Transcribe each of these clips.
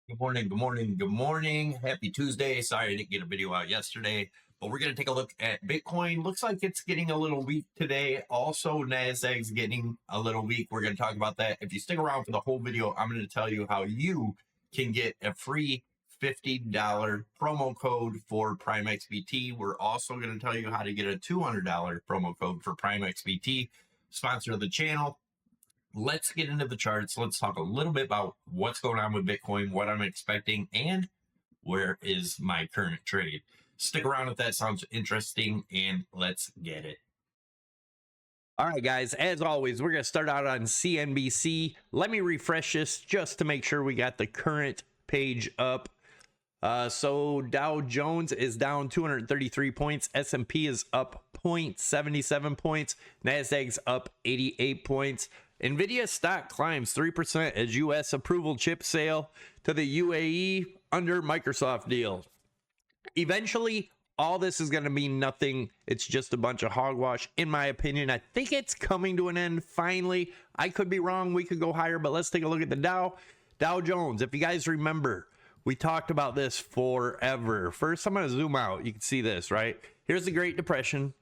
Good morning, good morning, good morning. Happy Tuesday. Sorry I didn't get a video out yesterday, but we're going to take a look at Bitcoin. Looks like it's getting a little weak today. Also, NASDAQ's getting a little weak. We're going to talk about that. If you stick around for the whole video, I'm going to tell you how you can get a free $50 promo code for Prime XBT. We're also going to tell you how to get a $200 promo code for Prime XBT, sponsor of the channel. Let's get into the charts. Let's talk a little bit about what's going on with Bitcoin, what I'm expecting, and where is my current trade. Stick around if that sounds interesting, and let's get it. All right, guys, as always, we're going to start out on CNBC. Let me refresh this just to make sure we got the current page up. So Dow Jones is down 233 points. S&P is up 0.77 points. NASDAQ's up 88 points. NVIDIA stock climbs 3% as U.S. approval chip sale to the UAE under Microsoft deal. Eventually, all this is going to mean nothing. It's just a bunch of hogwash, in my opinion. I think it's coming to an end finally. I could be wrong. We could go higher, but let's take a look at the Dow Jones. If you guys remember, we talked about this forever. First, I'm going to zoom out. You can see this, right? Here's the Great Depression.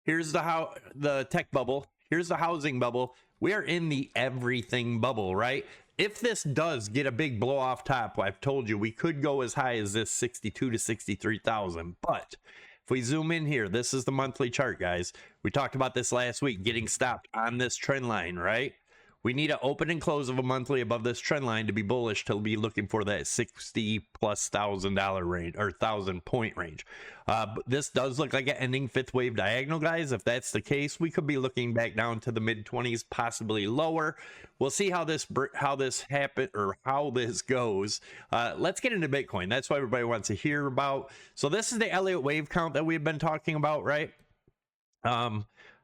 Here's the tech bubble. Here's the housing bubble. We are in the everything bubble, right? If this does get a big blow off top, I've told you we could go as high as this 62 to 63,000. But if we zoom in here, this is the monthly chart, guys. We talked about this last week, getting stopped on this trend line, right? We need an open and close of a monthly above this trend line to be bullish, to be looking for that 60 plus $1,000 range or 1,000 point range. This does look like an ending fifth wave diagonal, guys. If that's the case, we could be looking back down to the mid 20s, possibly lower. We'll see how this happen or how this goes. Let's get into Bitcoin. That's what everybody wants to hear about. So this is the Elliott wave count that we've been talking about, right?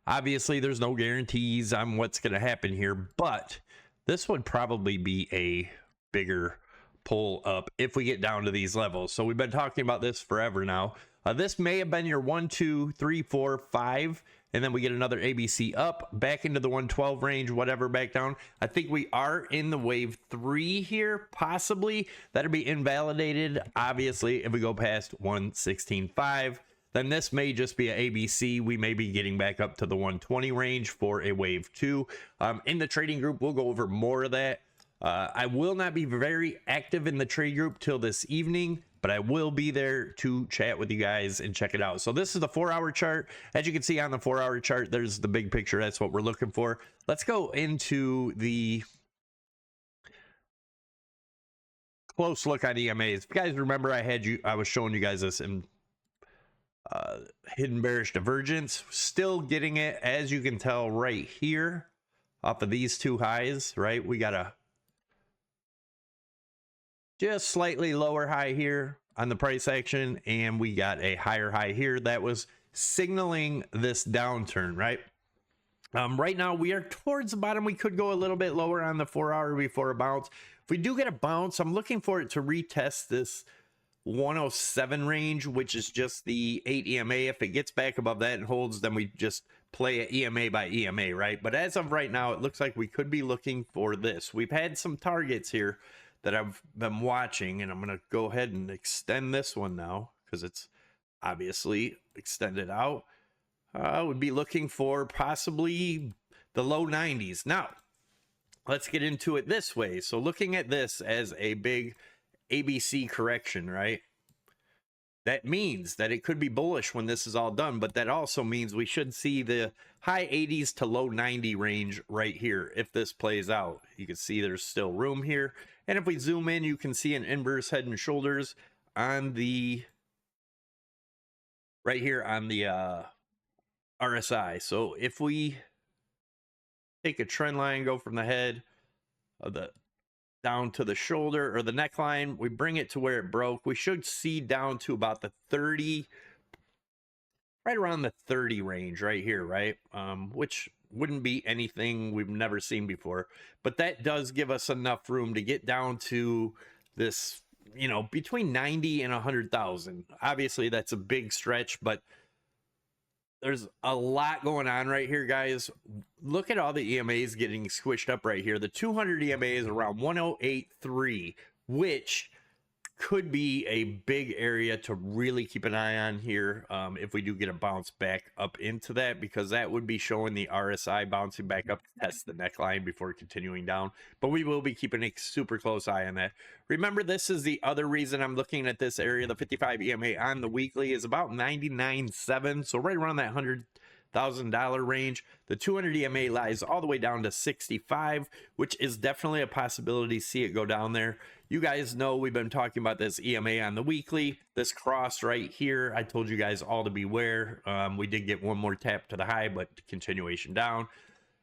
Obviously, there's no guarantees on what's going to happen here, but this would probably be a bigger pull up if we get down to these levels. So we've been talking about this forever now. This may have been your 1, 2, 3, 4, 5, and then we get another ABC up, back into the 112 range, whatever, back down. I think we are in the wave 3 here, possibly. That'll be invalidated, obviously, if we go past 116.5. Then this may just be an ABC. We may be getting back up to the 120 range for a wave 2. In the trading group, we'll go over more of that. I will not be very active in the trade group till this evening, but I will be there to chat with you guys and check it out. So this is the 4-hour chart. As you can see on the 4-hour chart, there's the big picture. That's what we're looking for. Let's go into the close look on EMAs. If you guys remember, I was showing you guys this in hidden bearish divergence. Still getting it, as you can tell right here off of these two highs, right? We got a just slightly lower high here on the price action, and we got a higher high here that was signaling this downturn, right? Right now we are towards the bottom. We could go a little bit lower on the 4-hour before a bounce. If we do get a bounce, I'm looking for it to retest this 107 range, which is just the 8 EMA. If it gets back above that and holds, then we just play it EMA by EMA, right? But as of right now, it looks like we could be looking for this. We've had some targets here that I've been watching, and I'm going to go ahead and extend this one now because it's obviously extended out. I would be looking for possibly the low 90s. Now, let's get into it this way. So looking at this as a big ABC correction, right? That means that it could be bullish when this is all done, but that also means we should see the high 80s to low 90 range right here if this plays out. You can see there's still room here. And if we zoom in, you can see an inverse head and shoulders on the right here on the RSI. So if we take a trend line, go from the head of the down to the shoulder or the neckline, we bring it to where it broke, we should see down to about the 30, right around the 30 range right here, right? Which wouldn't be anything we've never seen before, but that does give us enough room to get down to this, you know, between 90 and 100,000. Obviously that's a big stretch, but there's a lot going on right here, guys. Look at all the EMAs getting squished up right here. The 200 EMA is around 108.3, which could be a big area to really keep an eye on here if we do get a bounce back up into that, because that would be showing the RSI bouncing back up to test the neckline before continuing down. But we will be keeping a super close eye on that. Remember, this is the other reason I'm looking at this area. The 55 EMA on the weekly is about 99.7, so right around that $100,000 range. The 200 EMA lies all the way down to 65, which is definitely a possibility to see it go down there. You guys know we've been talking about this EMA on the weekly, this cross right here. I told you guys all to beware. We did get one more tap to the high, but continuation down.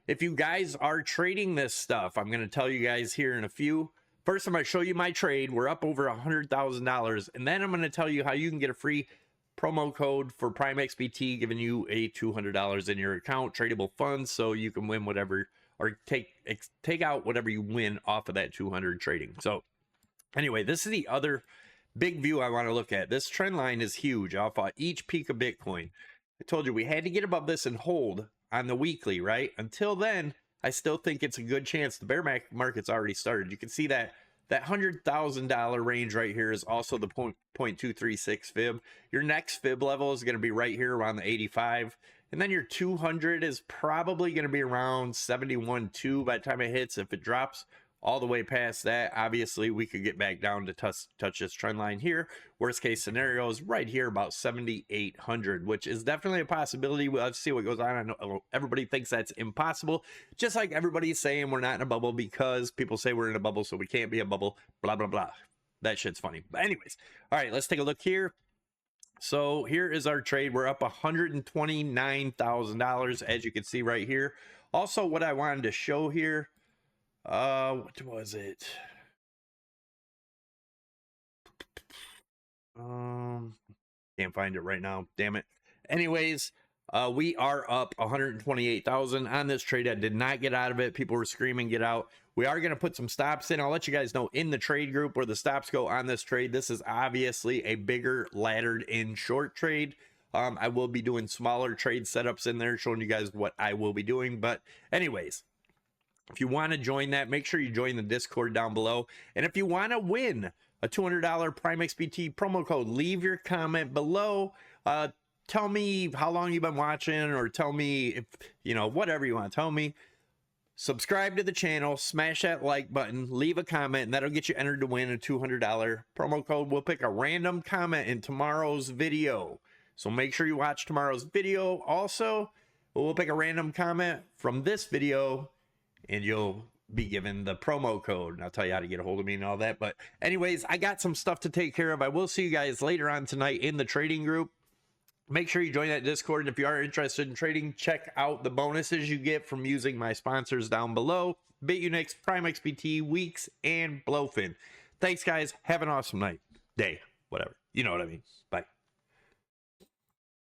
If you guys are trading this stuff, I'm going to tell you guys here in a few. First, I'm going to show you my trade. We're up over $100,000, and then I'm going to tell you how you can get a free promo code for Prime XBT, giving you a $200 in your account, tradable funds, so you can win whatever, or take out whatever you win off of that 200 trading. So anyway, this is the other big view I want to look at. This trend line is huge off of each peak of Bitcoin. I told you we had to get above this and hold on the weekly, right? Until then, I still think it's a good chance. The bear market's already started. You can see that $100,000 range right here is also the 0.236 fib. Your next fib level is going to be right here around the 85. And then your 200 is probably going to be around 71.2 by the time it hits. If it drops all the way past that, obviously we could get back down to touch this trend line here. Worst case scenario is right here about 7,800, which is definitely a possibility. We'll have to see what goes on. I know everybody thinks that's impossible, just like everybody's saying we're not in a bubble because people say we're in a bubble, so we can't be a bubble, blah blah blah. That shit's funny. But anyways, all right, let's take a look here. So here is our trade. We're up $129,000, as you can see right here. Also, what I wanted to show here, what was it? Can't find it right now, damn it. Anyways, we are up 128,000 on this trade. I did not get out of it. People were screaming get out. We are going to put some stops in. I'll let you guys know in the trade group where the stops go on this trade. This is obviously a bigger laddered in short trade. I will be doing smaller trade setups in there, showing you guys what I will be doing. But anyways, if you want to join that, make sure you join the Discord down below. And if you want to win a $200 Prime XBT promo code, leave your comment below. Tell me how long you've been watching, or tell me if, you know, whatever you want to tell me. Subscribe to the channel, smash that like button, leave a comment, and that'll get you entered to win a $200 promo code. We'll pick a random comment in tomorrow's video. So make sure you watch tomorrow's video. Also, we'll pick a random comment from this video, and you'll be given the promo code. And I'll tell you how to get a hold of me and all that. But anyways, I got some stuff to take care of. I will see you guys later on tonight in the trading group. Make sure you join that Discord. And if you are interested in trading, check out the bonuses you get from using my sponsors down below: BITUNIX, Prime XBT, Weeks, and Blowfin. Thanks, guys. Have an awesome night, day, whatever. You know what I mean. Bye.